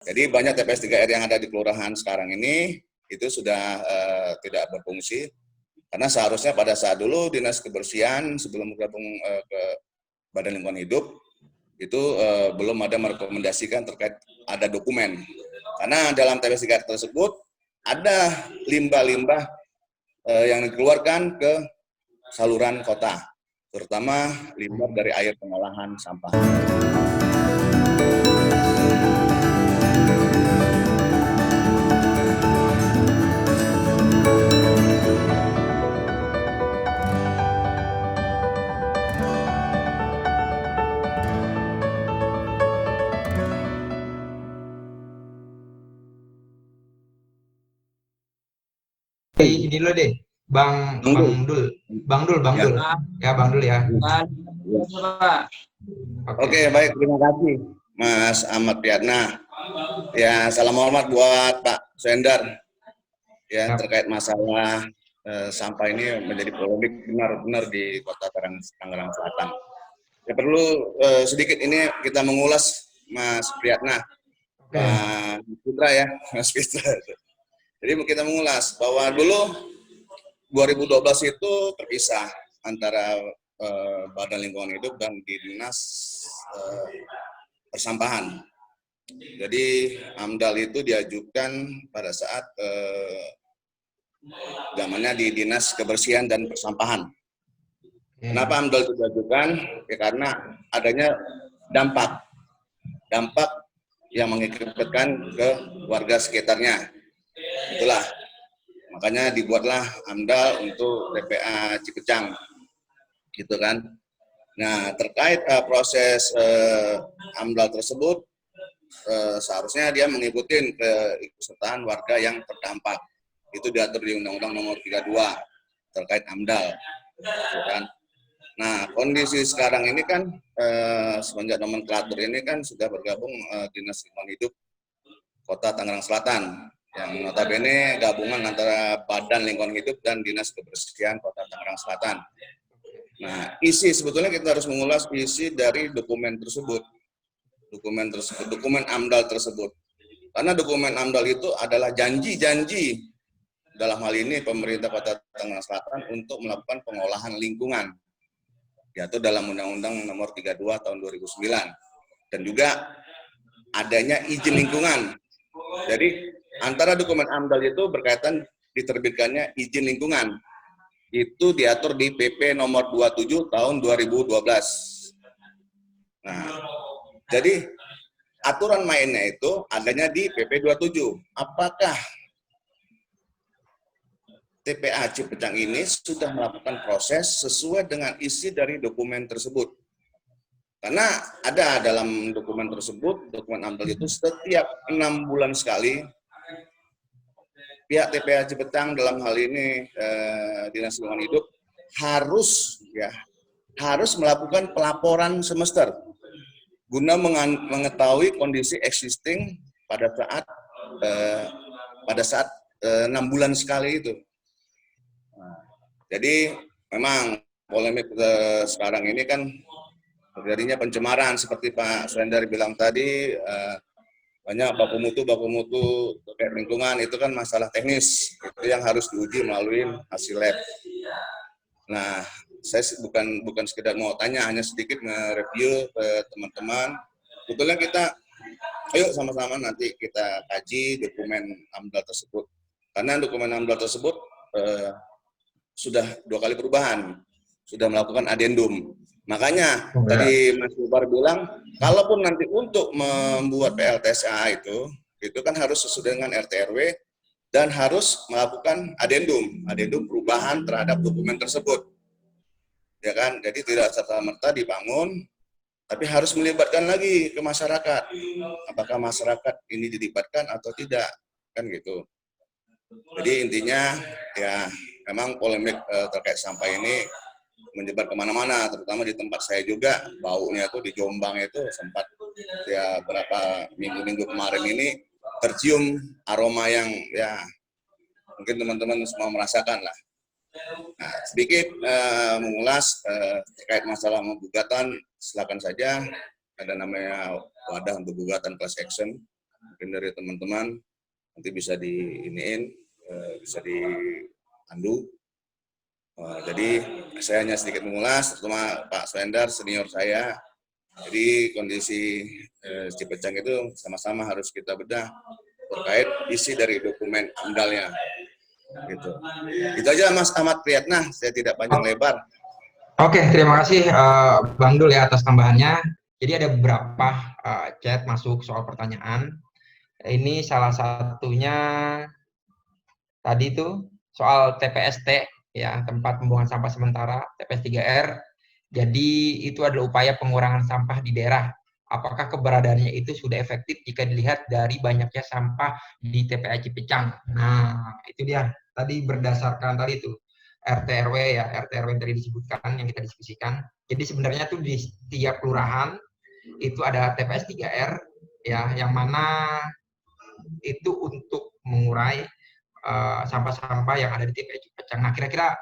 Jadi banyak TPS 3R yang ada di kelurahan sekarang ini itu sudah tidak berfungsi, karena seharusnya pada saat dulu Dinas Kebersihan sebelum bergabung ke Badan Lingkungan Hidup itu belum ada merekomendasikan terkait ada dokumen. Karena dalam TPS 3R tersebut ada limbah-limbah yang dikeluarkan ke saluran kota, terutama limbah dari air pengolahan sampah. Ini dulu deh, Bang Dul, Ya. ya Bang Dul ya. Oke, baik, terima kasih Mas Ahmad Priyatna. Ya, salam hormat buat Pak Sendar. Ya, terkait masalah sampah ini menjadi polemik benar-benar di Kota Tangerang Selatan. Ya, perlu sedikit ini kita mengulas Mas Priyatna, Mas Putra ya, Mas Putra. Jadi kita mengulas bahwa dulu 2012 itu terpisah antara Badan Lingkungan Hidup dan Dinas Persampahan. Jadi AMDAL itu diajukan pada saat zamannya di Dinas Kebersihan dan Persampahan. Kenapa AMDAL itu diajukan? Ya, karena adanya dampak yang mengakibatkan ke warga sekitarnya. Itulah makanya dibuatlah AMDAL untuk TPA Cipecang, gitu kan. Nah, terkait proses AMDAL tersebut, seharusnya dia mengikuti keikutsertaan warga yang terdampak. Itu diatur di Undang-Undang Nomor 32 terkait AMDAL, gitu kan. Nah, kondisi sekarang ini kan semenjak nomenklatur ini kan sudah bergabung Dinas Lingkungan Hidup Kota Tangerang Selatan, yang notabene gabungan antara Badan Lingkungan Hidup dan Dinas Kebersihan Kota Tangerang Selatan. Nah, sebetulnya kita harus mengulas isi dari dokumen tersebut, dokumen AMDAL tersebut. Karena dokumen AMDAL itu adalah janji-janji dalam hal ini pemerintah Kota Tangerang Selatan untuk melakukan pengolahan lingkungan, yaitu dalam Undang-Undang Nomor 32 Tahun 2009, dan juga adanya izin lingkungan. Jadi antara dokumen AMDAL itu berkaitan diterbitkannya izin lingkungan. Itu diatur di PP Nomor 27 Tahun 2012. Nah, jadi aturan mainnya itu adanya di PP 27. Apakah TPA Cipecang ini sudah melakukan proses sesuai dengan isi dari dokumen tersebut? Karena ada dalam dokumen tersebut, dokumen AMDAL itu setiap 6 bulan sekali pihak TPA Cipecang dalam hal ini Dinas Lingkungan Hidup harus melakukan pelaporan semester guna mengetahui kondisi existing pada saat 6 bulan sekali itu. Jadi memang polemik sekarang ini kan terjadinya pencemaran seperti Pak Slender bilang tadi, banyak baku mutu terkait lingkungan, itu kan masalah teknis, itu yang harus diuji melalui hasil lab. Nah, saya bukan sekedar mau tanya, hanya sedikit nge-review ke teman-teman. Sebetulnya kita, ayo sama-sama nanti kita kaji dokumen AMDAL tersebut. Karena dokumen AMDAL tersebut sudah 2 kali perubahan, sudah melakukan adendum. Makanya tadi Mas Bubar bilang, kalaupun nanti untuk membuat PLTSA itu kan harus sesuai dengan RT/RW dan harus melakukan adendum perubahan terhadap dokumen tersebut. Ya kan? Jadi tidak serta-merta dibangun, tapi harus melibatkan lagi ke masyarakat. Apakah masyarakat ini dilibatkan atau tidak? Kan gitu. Jadi intinya ya memang polemik terkait sampah ini menyebar kemana-mana, terutama di tempat saya juga. Baunya tuh di Jombang itu sempat ya berapa minggu kemarin ini tercium aroma yang ya mungkin teman-teman semua merasakan lah. Nah, sedikit mengulas terkait masalah gugatan, silakan saja, ada namanya wadah untuk gugatan class action. mungkin dari teman-teman nanti bisa diiniin, bisa dipandu. Jadi saya hanya sedikit mengulas, terutama Pak Swendar senior saya. Jadi kondisi Cipecang itu sama-sama harus kita bedah terkait isi dari dokumen AMDAL-nya. Gitu. Itu aja Mas Ahmad Priyatna, saya tidak panjang lebar. Oke, terima kasih Bang Dul ya atas tambahannya. Jadi ada beberapa chat masuk soal pertanyaan. Ini salah satunya tadi itu soal TPST ya, tempat pembuangan sampah sementara TPS 3R. Jadi itu adalah upaya pengurangan sampah di daerah. Apakah keberadaannya itu sudah efektif jika dilihat dari banyaknya sampah di TPA Cipecang? Nah, itu dia. Tadi berdasarkan tadi itu RT RW ya, RT RW yang tadi disebutkan yang kita diskusikan. Jadi sebenarnya tuh di setiap kelurahan itu ada TPS 3R ya, yang mana itu untuk mengurai sampah-sampah yang ada di TPA Cipecang. Nah, kira-kira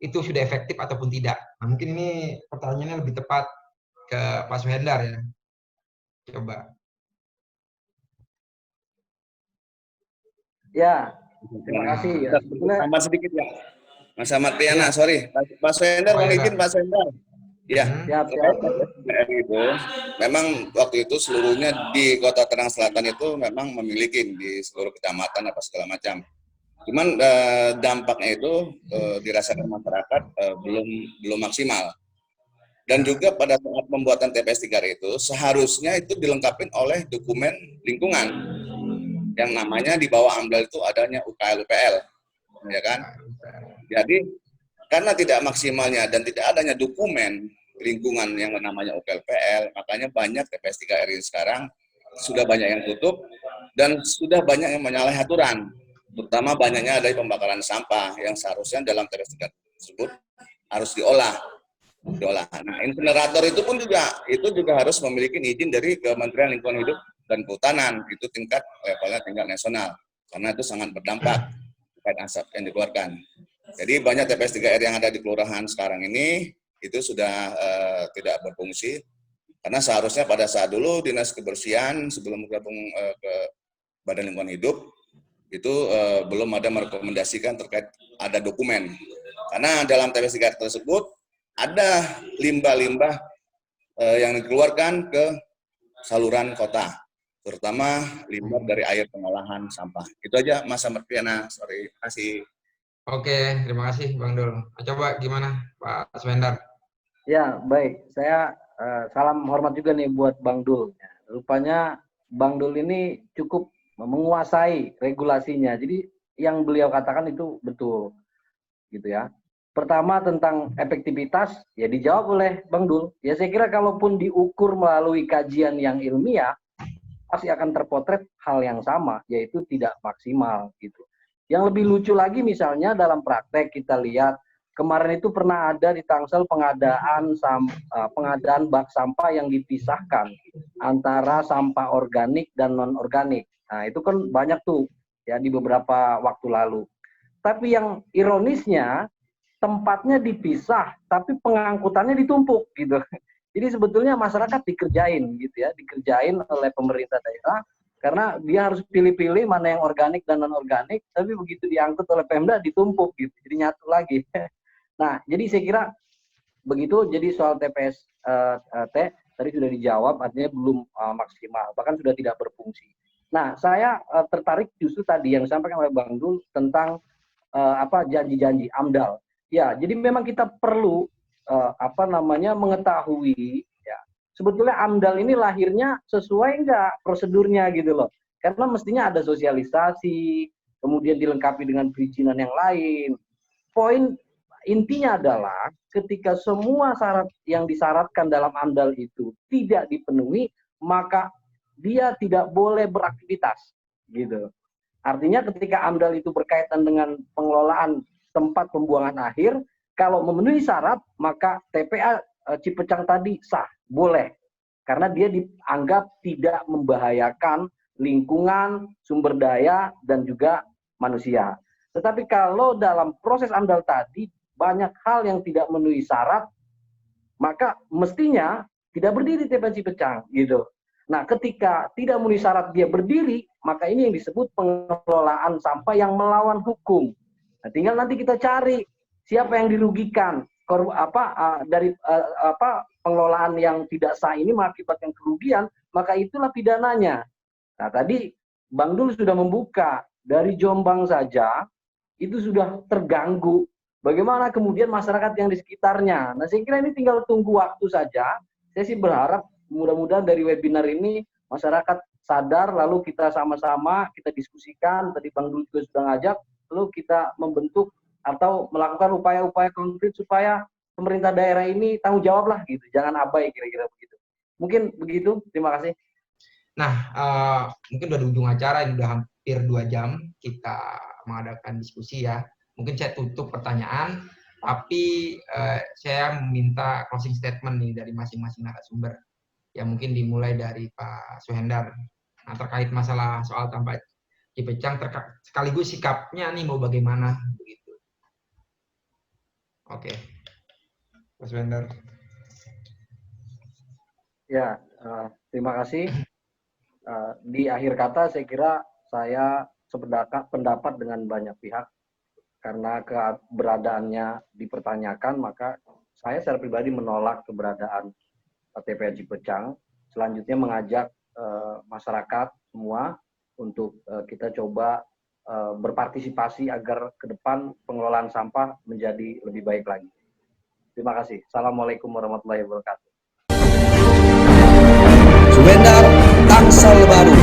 itu sudah efektif ataupun tidak? Nah, mungkin ini pertanyaannya lebih tepat ke Pak Suhendar ya. Coba. Ya, terima kasih ya. Tambah sedikit ya, Mas Ahmad Priyatna, sorry. Pak Swendar, mohon izin Pak Swendar. Ya, siap. itu memang waktu itu seluruhnya di Kota Tangerang Selatan itu memang memiliki di seluruh kecamatan apa segala macam. Cuman dampaknya itu dirasakan masyarakat belum maksimal. Dan juga pada saat pembuatan TPS 3R itu seharusnya itu dilengkapi oleh dokumen lingkungan yang namanya di bawah AMDAL itu adanya UKL-UPL, ya kan? Jadi karena tidak maksimalnya dan tidak adanya dokumen lingkungan yang namanya UKL-UPL, makanya banyak TPS 3R ini sekarang sudah banyak yang tutup dan sudah banyak yang menyalahi aturan. Terutama banyaknya ada pembakaran sampah yang seharusnya dalam TPS 3R tersebut harus diolah. Nah, insinerator itu pun juga harus memiliki izin dari Kementerian Lingkungan Hidup dan Kehutanan, itu levelnya tingkat nasional, karena itu sangat berdampak terkait asap yang dikeluarkan. Jadi banyak TPS 3R yang ada di kelurahan sekarang ini itu sudah tidak berfungsi, karena seharusnya pada saat dulu Dinas Kebersihan sebelum bergabung ke Badan Lingkungan Hidup itu belum ada merekomendasikan terkait ada dokumen, karena dalam TPS 3R tersebut ada limbah-limbah yang dikeluarkan ke saluran kota, terutama limbah dari air pengolahan sampah. Itu aja Mas Ahmad Priyatna, sorry, terima kasih. Oke, terima kasih Bang Dul. Coba gimana Pak Swendar? Ya, baik. Saya salam hormat juga nih buat Bang Dul. Rupanya Bang Dul ini cukup menguasai regulasinya. Jadi yang beliau katakan itu betul, gitu ya. Pertama tentang efektivitas, ya dijawab oleh Bang Dul. Ya saya kira kalaupun diukur melalui kajian yang ilmiah, pasti akan terpotret hal yang sama, yaitu tidak maksimal gitu. Yang lebih lucu lagi misalnya dalam praktek kita lihat, kemarin itu pernah ada di Tangsel pengadaan bak sampah yang dipisahkan antara sampah organik dan non-organik. Nah itu kan banyak tuh ya di beberapa waktu lalu. Tapi yang ironisnya, tempatnya dipisah, tapi pengangkutannya ditumpuk gitu. Jadi sebetulnya masyarakat dikerjain gitu ya, dikerjain oleh pemerintah daerah karena dia harus pilih-pilih mana yang organik dan non organik, tapi begitu diangkut oleh Pemda ditumpuk gitu, jadi nyatu lagi. Nah, jadi saya kira begitu. Jadi soal TPS tadi sudah dijawab, artinya belum maksimal, bahkan sudah tidak berfungsi. Nah, saya tertarik justru tadi yang disampaikan oleh Bang Dul tentang janji-janji AMDAL. Ya, jadi memang kita perlu mengetahui ya sebetulnya AMDAL ini lahirnya sesuai enggak prosedurnya gitu loh. Karena mestinya ada sosialisasi, kemudian dilengkapi dengan perizinan yang lain. Poin intinya adalah ketika semua syarat yang disyaratkan dalam AMDAL itu tidak dipenuhi, maka dia tidak boleh beraktivitas gitu. Artinya ketika AMDAL itu berkaitan dengan pengelolaan tempat pembuangan akhir, kalau memenuhi syarat, maka TPA Cipecang tadi sah, boleh. Karena dia dianggap tidak membahayakan lingkungan, sumber daya, dan juga manusia. Tetapi kalau dalam proses AMDAL tadi, banyak hal yang tidak memenuhi syarat, maka mestinya tidak berdiri TPA Cipecang, gitu. Nah, ketika tidak memenuhi syarat dia berdiri, maka ini yang disebut pengelolaan sampah yang melawan hukum. Nah, tinggal nanti kita cari siapa yang dirugikan. Dari pengelolaan yang tidak sah ini mengakibatkan kerugian, maka itulah pidananya. Nah, tadi Bang Dul sudah membuka dari Jombang saja itu sudah terganggu. Bagaimana kemudian masyarakat yang di sekitarnya? Nah, saya kira ini tinggal tunggu waktu saja. Saya sih berharap mudah-mudahan dari webinar ini masyarakat sadar, lalu kita sama-sama kita diskusikan. Tadi Bang Dul juga sudah ngajak, lalu kita membentuk atau melakukan upaya-upaya konkret supaya pemerintah daerah ini tanggung jawab lah gitu, jangan abai, kira-kira begitu. Mungkin begitu, terima kasih. Nah, mungkin udah di ujung acara, ini udah hampir 2 jam kita mengadakan diskusi ya. Mungkin saya tutup pertanyaan, tapi saya meminta closing statement nih dari masing-masing narasumber. Ya mungkin dimulai dari Pak Suhendar. Nah, terkait masalah soal sampah Cipecang, sekaligus sikapnya nih mau bagaimana begitu. Oke, Pak Suhendar. Ya, terima kasih. Di akhir kata saya kira saya sependapat dengan banyak pihak karena keberadaannya dipertanyakan, maka saya secara pribadi menolak keberadaan TPA Cipecang. Selanjutnya mengajak masyarakat semua untuk kita coba berpartisipasi agar ke depan pengelolaan sampah menjadi lebih baik lagi. Terima kasih. Assalamualaikum warahmatullahi wabarakatuh. Suhendar Tangsel Baru.